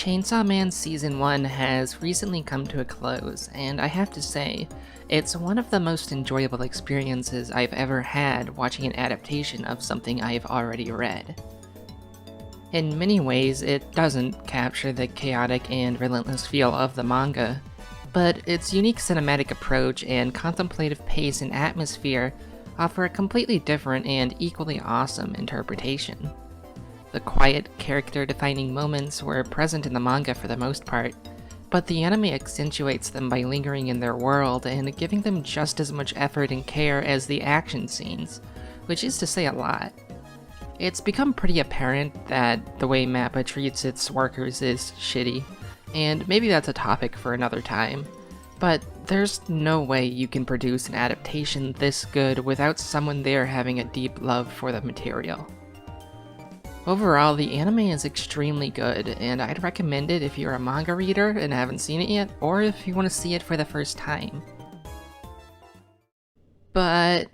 Chainsaw Man Season 1 has recently come to a close, and I have to say, it's one of the most enjoyable experiences I've ever had watching an adaptation of something I've already read. In many ways, it doesn't capture the chaotic and relentless feel of the manga, but its unique cinematic approach and contemplative pace and atmosphere offer a completely different and equally awesome interpretation. The quiet, character-defining moments were present in the manga for the most part, but the anime accentuates them by lingering in their world and giving them just as much effort and care as the action scenes, which is to say a lot. It's become pretty apparent that the way MAPPA treats its workers is shitty, and maybe that's a topic for another time, but there's no way you can produce an adaptation this good without someone there having a deep love for the material. Overall, the anime is extremely good, and I'd recommend it if you're a manga reader and haven't seen it yet, or if you want to see it for the first time. But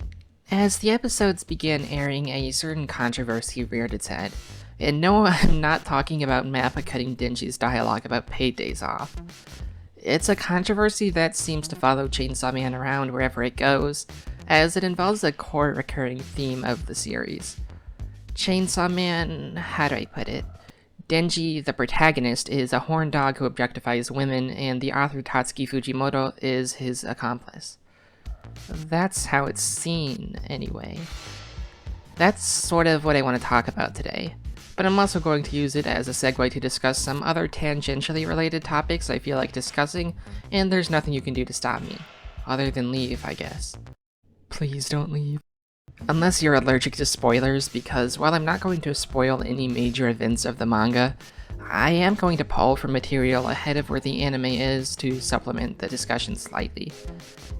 as the episodes began airing, a certain controversy reared its head. And no, I'm not talking about MAPPA cutting DENJI's dialogue about paid days off. It's a controversy that seems to follow Chainsaw Man around wherever it goes, as it involves a core recurring theme of the series. Chainsaw Man, how do I put it? DENJI, the protagonist, is a horn dog who objectifies women, and the author Tatsuki Fujimoto is his accomplice. That's how it's seen, anyway. That's sort of what I want to talk about today, but I'm also going to use it as a segue to discuss some other tangentially related topics I feel like discussing, and there's nothing you can do to stop me. Other than leave, I guess. Please don't leave. Unless you're allergic to spoilers, because while I'm not going to spoil any major events of the manga, I am going to pull from material ahead of where the anime is to supplement the discussion slightly.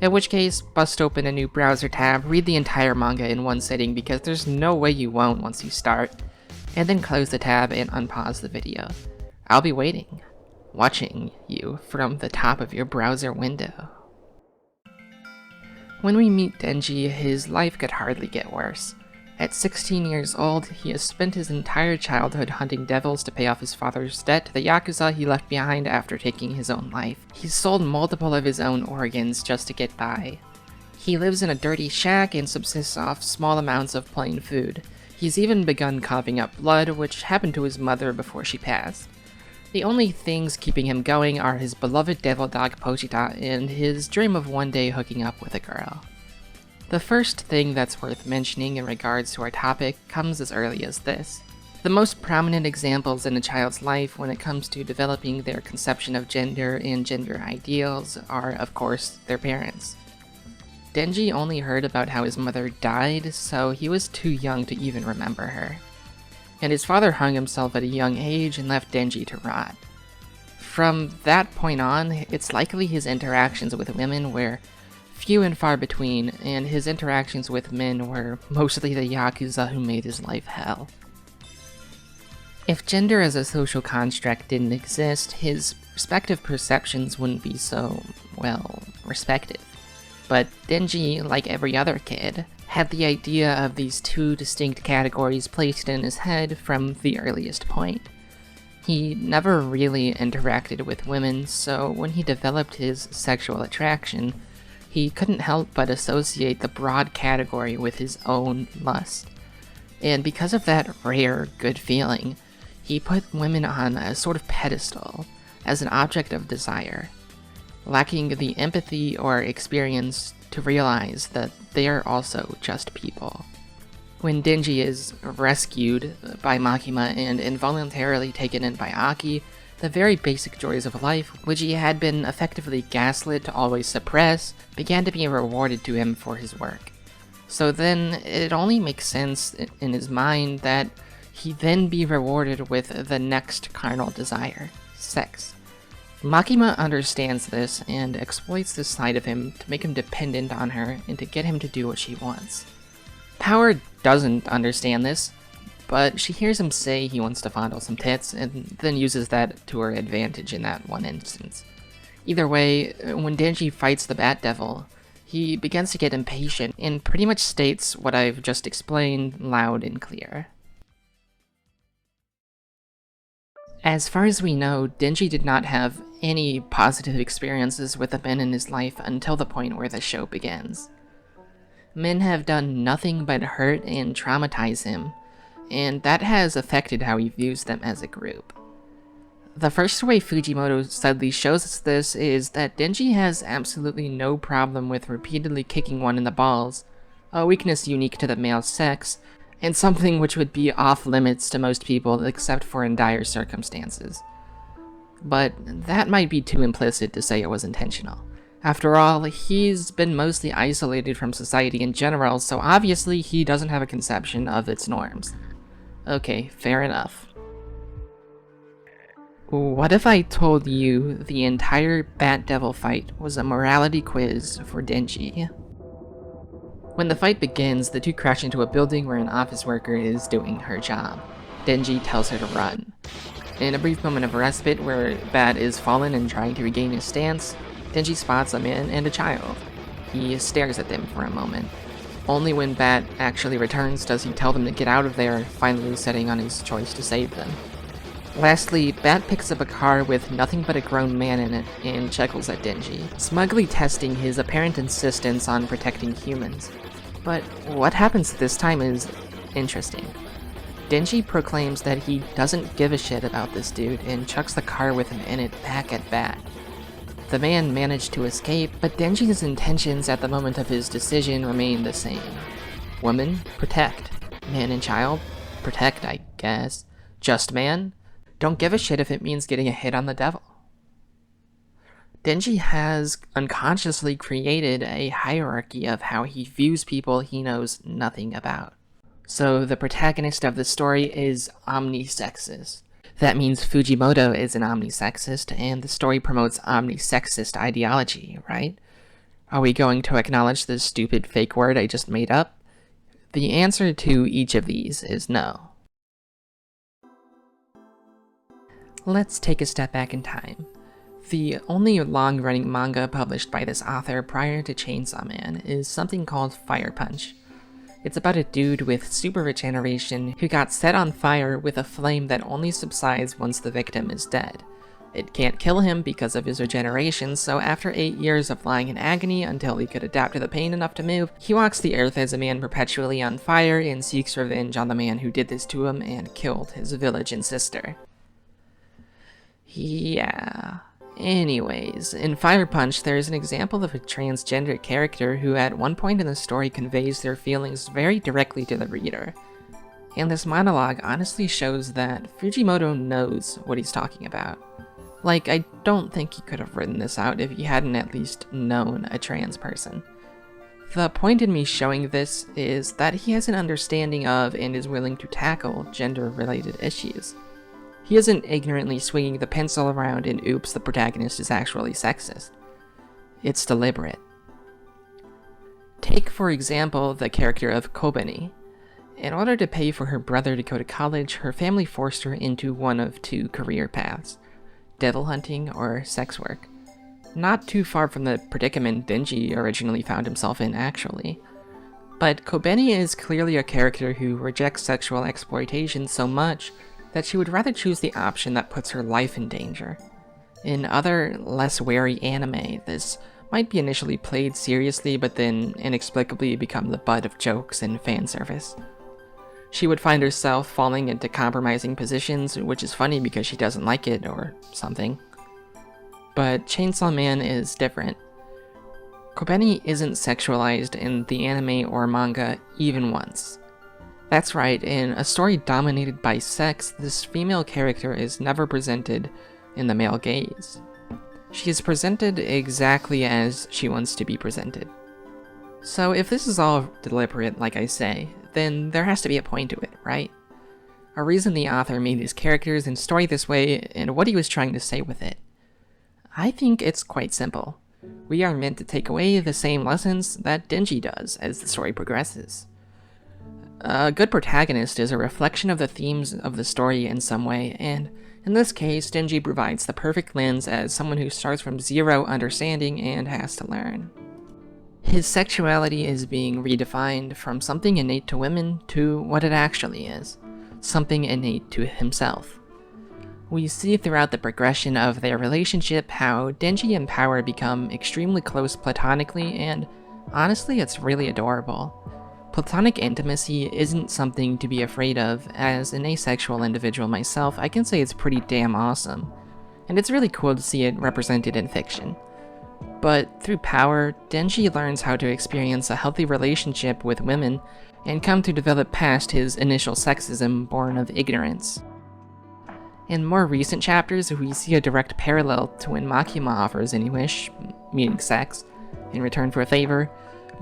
In which case, bust open a new browser tab, read the entire manga in one sitting because there's no way you won't once you start, and then close the tab and unpause the video. I'll be waiting, watching you from the top of your browser window. When we meet DENJI, his life could hardly get worse. At 16 years old, he has spent his entire childhood hunting devils to pay off his father's debt to the Yakuza he left behind after taking his own life. He's sold multiple of his own organs just to get by. He lives in a dirty shack and subsists off small amounts of plain food. He's even begun coughing up blood, which happened to his mother before she passed. The only things keeping him going are his beloved devil dog Pochita and his dream of one day hooking up with a girl. The first thing that's worth mentioning in regards to our topic comes as early as this. The most prominent examples in a child's life when it comes to developing their conception of gender and gender ideals are, of course, their parents. DENJI only heard about how his mother died, so he was too young to even remember her. And his father hung himself at a young age and left DENJI to rot. From that point on, it's likely his interactions with women were few and far between, and his interactions with men were mostly the Yakuza who made his life hell. If gender as a social construct didn't exist, his respective perceptions wouldn't be so, well, respective. But DENJI, like every other kid, had the idea of these two distinct categories placed in his head from the earliest point. He never really interacted with women, so when he developed his sexual attraction, he couldn't help but associate the broad category with his own lust. And because of that rare good feeling, he put women on a sort of pedestal as an object of desire, lacking the empathy or experience to realize that they are also just people. When DENJI is rescued by Makima and involuntarily taken in by Aki, the very basic joys of life, which he had been effectively gaslit to always suppress, began to be rewarded to him for his work. So then, it only makes sense in his mind that he then be rewarded with the next carnal desire, sex. Makima understands this and exploits this side of him to make him dependent on her and to get him to do what she wants. Power doesn't understand this, but she hears him say he wants to fondle some tits and then uses that to her advantage in that one instance. Either way, when DENJI fights the Bat Devil, he begins to get impatient and pretty much states what I've just explained loud and clear. As far as we know, Denji did not have any positive experiences with the men in his life until the point where the show begins. Men have done nothing but hurt and traumatize him, and that has affected how he views them as a group. The first way Fujimoto subtly shows us this is that Denji has absolutely no problem with repeatedly kicking one in the balls, a weakness unique to the male sex, and something which would be off limits to most people except for in dire circumstances. But that might be too implicit to say it was intentional. After all, he's been mostly isolated from society in general, so obviously he doesn't have a conception of its norms. Okay, fair enough. What if I told you the entire Bat Devil fight was a morality quiz for Denji? When the fight begins, the two crash into a building where an office worker is doing her job. Denji tells her to run. In a brief moment of respite where Bat is fallen and trying to regain his stance, Denji spots a man and a child. He stares at them for a moment. Only when Bat actually returns does he tell them to get out of there, finally setting on his choice to save them. Lastly, Bat picks up a car with nothing but a grown man in it and chuckles at Denji, smugly testing his apparent insistence on protecting humans. But what happens this time is interesting. Denji proclaims that he doesn't give a shit about this dude and chucks the car with him in it back at Bat. The man managed to escape, but Denji's intentions at the moment of his decision remain the same. Woman, protect. Man and child, protect, I guess. Just man? Don't give a shit if it means getting a hit on the devil. Denji has unconsciously created a hierarchy of how he views people he knows nothing about. So the protagonist of the story is omnisexist. That means Fujimoto is an omnisexist, and the story promotes omnisexist ideology, right? Are we going to acknowledge this stupid fake word I just made up? The answer to each of these is no. Let's take a step back in time. The only long-running manga published by this author prior to Chainsaw Man is something called Fire Punch. It's about a dude with super regeneration who got set on fire with a flame that only subsides once the victim is dead. It can't kill him because of his regeneration, so after 8 years of lying in agony until he could adapt to the pain enough to move, he walks the earth as a man perpetually on fire and seeks revenge on the man who did this to him and killed his village and sister. Yeah. Anyways, in Fire Punch, there's an example of a transgender character who at one point in the story conveys their feelings very directly to the reader. And this monologue honestly shows that Fujimoto knows what he's talking about. Like, I don't think he could have written this out if he hadn't at least known a trans person. The point in me showing this is that he has an understanding of and is willing to tackle gender-related issues. He isn't ignorantly swinging the pencil around and oops, the protagonist is actually sexist. It's deliberate. Take, for example, the character of Kobeni. In order to pay for her brother to go to college, her family forced her into one of two career paths: devil hunting or sex work. Not too far from the predicament Denji originally found himself in, actually. But Kobeni is clearly a character who rejects sexual exploitation so much that she would rather choose the option that puts her life in danger. In other, less wary anime, this might be initially played seriously but then inexplicably become the butt of jokes and fan service. She would find herself falling into compromising positions, which is funny because she doesn't like it or something. But Chainsaw Man is different. Kobeni isn't sexualized in the anime or manga even once. That's right, in a story dominated by sex, this female character is never presented in the male gaze. She is presented exactly as she wants to be presented. So if this is all deliberate, like I say, then there has to be a point to it, right? A reason the author made his characters and story this way, and what he was trying to say with it. I think it's quite simple. We are meant to take away the same lessons that Denji does as the story progresses. A good protagonist is a reflection of the themes of the story in some way, and in this case, Denji provides the perfect lens as someone who starts from zero understanding and has to learn. His sexuality is being redefined from something innate to women to what it actually is, something innate to himself. We see throughout the progression of their relationship how Denji and Power become extremely close platonically, and honestly, it's really adorable. Platonic intimacy isn't something to be afraid of. As an asexual individual myself, I can say it's pretty damn awesome, and it's really cool to see it represented in fiction. But through Power, Denji learns how to experience a healthy relationship with women and come to develop past his initial sexism born of ignorance. In more recent chapters, we see a direct parallel to when Makima offers any wish, meaning sex, in return for a favor,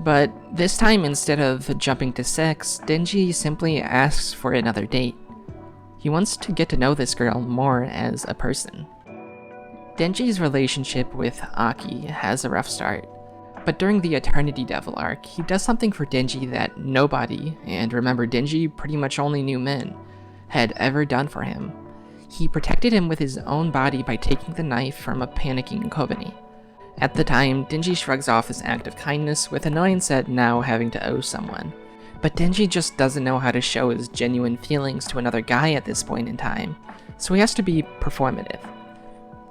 but this time instead of jumping to sex, Denji simply asks for another date. He wants to get to know this girl more as a person. Denji's relationship with Aki has a rough start, but during the Eternity Devil arc, he does something for Denji that nobody, and remember Denji pretty much only knew men, had ever done for him. He protected him with his own body by taking the knife from a panicking Kobani. At the time, Denji shrugs off this act of kindness with annoyance at now having to owe someone. But Denji just doesn't know how to show his genuine feelings to another guy at this point in time, so he has to be performative.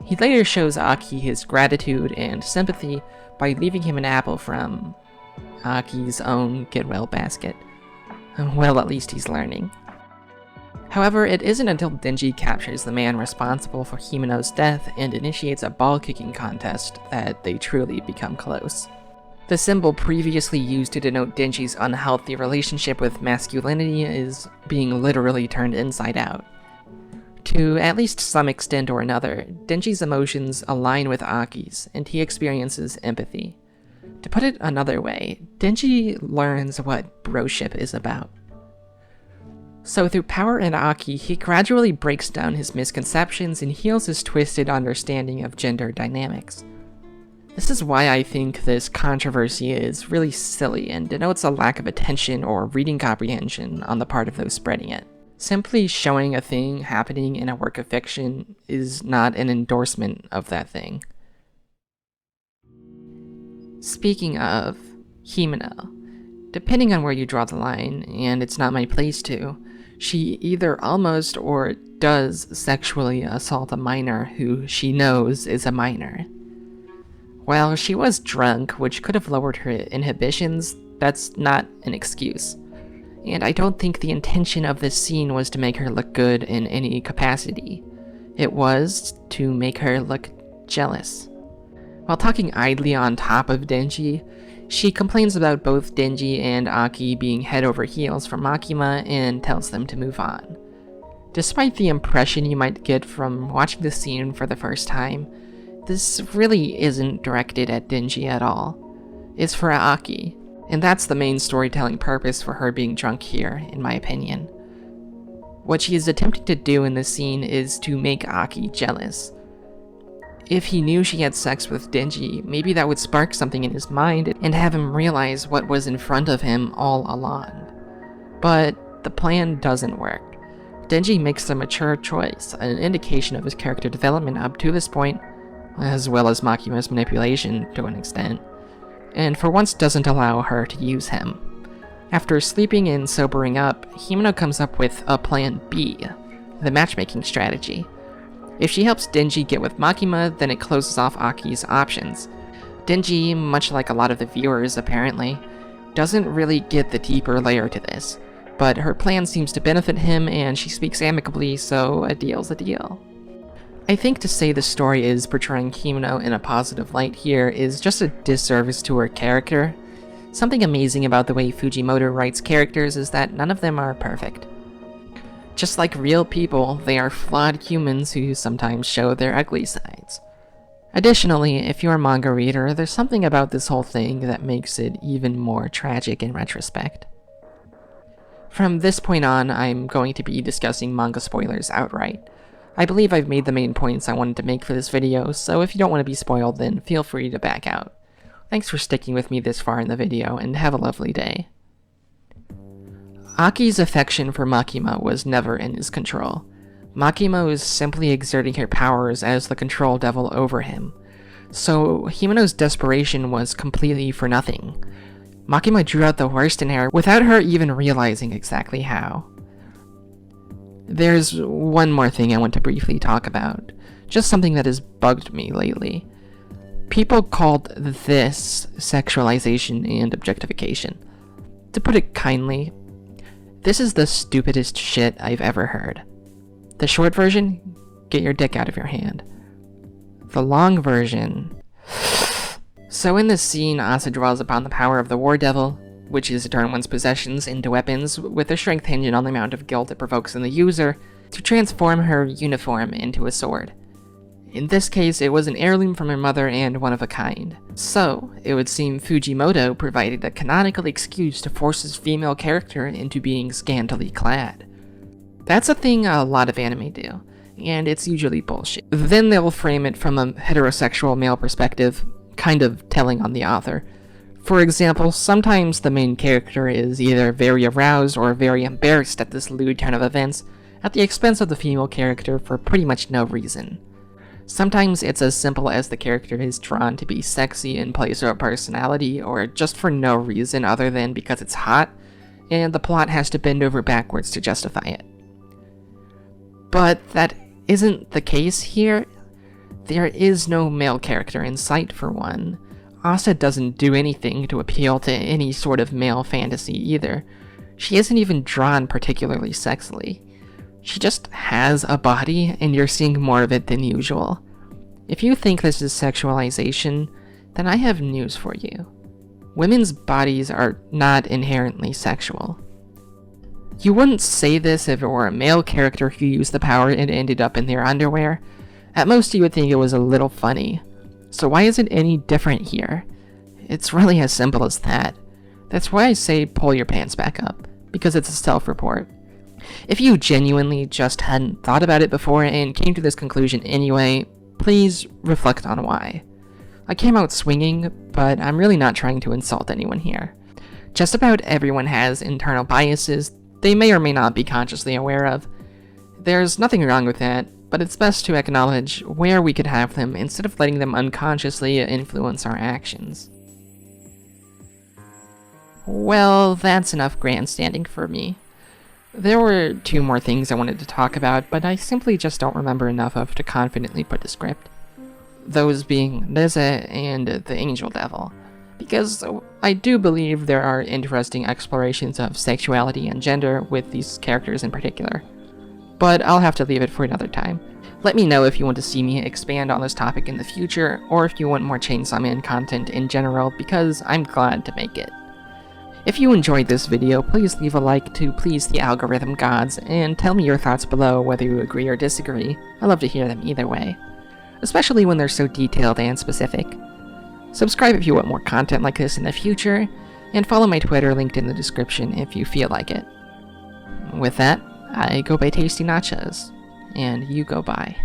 He later shows Aki his gratitude and sympathy by leaving him an apple from Aki's own Goodwill basket. Well, at least he's learning. However, it isn't until Denji captures the man responsible for Himeno's death and initiates a ball-kicking contest that they truly become close. The symbol previously used to denote Denji's unhealthy relationship with masculinity is being literally turned inside out. To at least some extent or another, Denji's emotions align with Aki's, and he experiences empathy. To put it another way, Denji learns what broship is about. So through Power and Aki, he gradually breaks down his misconceptions and heals his twisted understanding of gender dynamics. This is why I think this controversy is really silly and denotes a lack of attention or reading comprehension on the part of those spreading it. Simply showing a thing happening in a work of fiction is not an endorsement of that thing. Speaking of Himeno, depending on where you draw the line, and it's not my place to, she either almost or does sexually assault a minor who she knows is a minor. While she was drunk, which could have lowered her inhibitions, that's not an excuse. And I don't think the intention of this scene was to make her look good in any capacity. It was to make her look jealous. While talking idly on top of Denji, she complains about both Denji and Aki being head over heels for Makima and tells them to move on. Despite the impression you might get from watching the scene for the first time, this really isn't directed at Denji at all. It's for Aki, and that's the main storytelling purpose for her being drunk here, in my opinion. What she is attempting to do in this scene is to make Aki jealous. If he knew she had sex with Denji, maybe that would spark something in his mind and have him realize what was in front of him all along. But the plan doesn't work. Denji makes a mature choice, an indication of his character development up to this point, as well as Makima's manipulation to an extent, and for once doesn't allow her to use him. After sleeping and sobering up, Himeno comes up with a plan B, the matchmaking strategy. If she helps Denji get with Makima, then it closes off Aki's options. Denji, much like a lot of the viewers apparently, doesn't really get the deeper layer to this, but her plan seems to benefit him and she speaks amicably, so a deal's a deal. I think to say the story is portraying Himeno in a positive light here is just a disservice to her character. Something amazing about the way Fujimoto writes characters is that none of them are perfect. Just like real people, they are flawed humans who sometimes show their ugly sides. Additionally, if you're a manga reader, there's something about this whole thing that makes it even more tragic in retrospect. From this point on, I'm going to be discussing manga spoilers outright. I believe I've made the main points I wanted to make for this video, so if you don't want to be spoiled, then feel free to back out. Thanks for sticking with me this far in the video, and have a lovely day. Aki's affection for Makima was never in his control. Makima was simply exerting her powers as the control devil over him. So Himeno's desperation was completely for nothing. Makima drew out the worst in her without her even realizing exactly how. There's one more thing I want to briefly talk about, just something that has bugged me lately. People called this sexualization and objectification. To put it kindly, this is the stupidest shit I've ever heard. The short version, get your dick out of your hand. The long version... So in this scene, Asa draws upon the power of the War Devil, which is to turn one's possessions into weapons with a strength hinging on the amount of guilt it provokes in the user, to transform her uniform into a sword. In this case, it was an heirloom from her mother and one of a kind. So, it would seem Fujimoto provided a canonical excuse to force his female character into being scantily clad. That's a thing a lot of anime do, and it's usually bullshit. Then they'll frame it from a heterosexual male perspective, kind of telling on the author. For example, sometimes the main character is either very aroused or very embarrassed at this lewd turn of events, at the expense of the female character for pretty much no reason. Sometimes it's as simple as the character is drawn to be sexy in place of a personality, or just for no reason other than because it's hot, and the plot has to bend over backwards to justify it. But that isn't the case here. There is no male character in sight, for one. Asa doesn't do anything to appeal to any sort of male fantasy either. She isn't even drawn particularly sexily. She just has a body, and you're seeing more of it than usual. If you think this is sexualization, then I have news for you. Women's bodies are not inherently sexual. You wouldn't say this if it were a male character who used the power and ended up in their underwear. At most you would think it was a little funny. So why is it any different here? It's really as simple as that. That's why I say pull your pants back up, because it's a self-report. If you genuinely just hadn't thought about it before and came to this conclusion anyway, please reflect on why. I came out swinging, but I'm really not trying to insult anyone here. Just about everyone has internal biases they may or may not be consciously aware of. There's nothing wrong with that, but it's best to acknowledge where we could have them instead of letting them unconsciously influence our actions. Well, that's enough grandstanding for me. There were 2 more things I wanted to talk about, but I simply just don't remember enough of to confidently put to script. Those being Liza and the Angel Devil, because I do believe there are interesting explorations of sexuality and gender with these characters in particular. But I'll have to leave it for another time. Let me know if you want to see me expand on this topic in the future, or if you want more Chainsaw Man content in general, because I'm glad to make it. If you enjoyed this video, please leave a like to please the algorithm gods, and tell me your thoughts below whether you agree or disagree. I love to hear them either way, especially when they're so detailed and specific. Subscribe if you want more content like this in the future, and follow my Twitter linked in the description if you feel like it. With that, I go by Tasty Nachos, and you go by.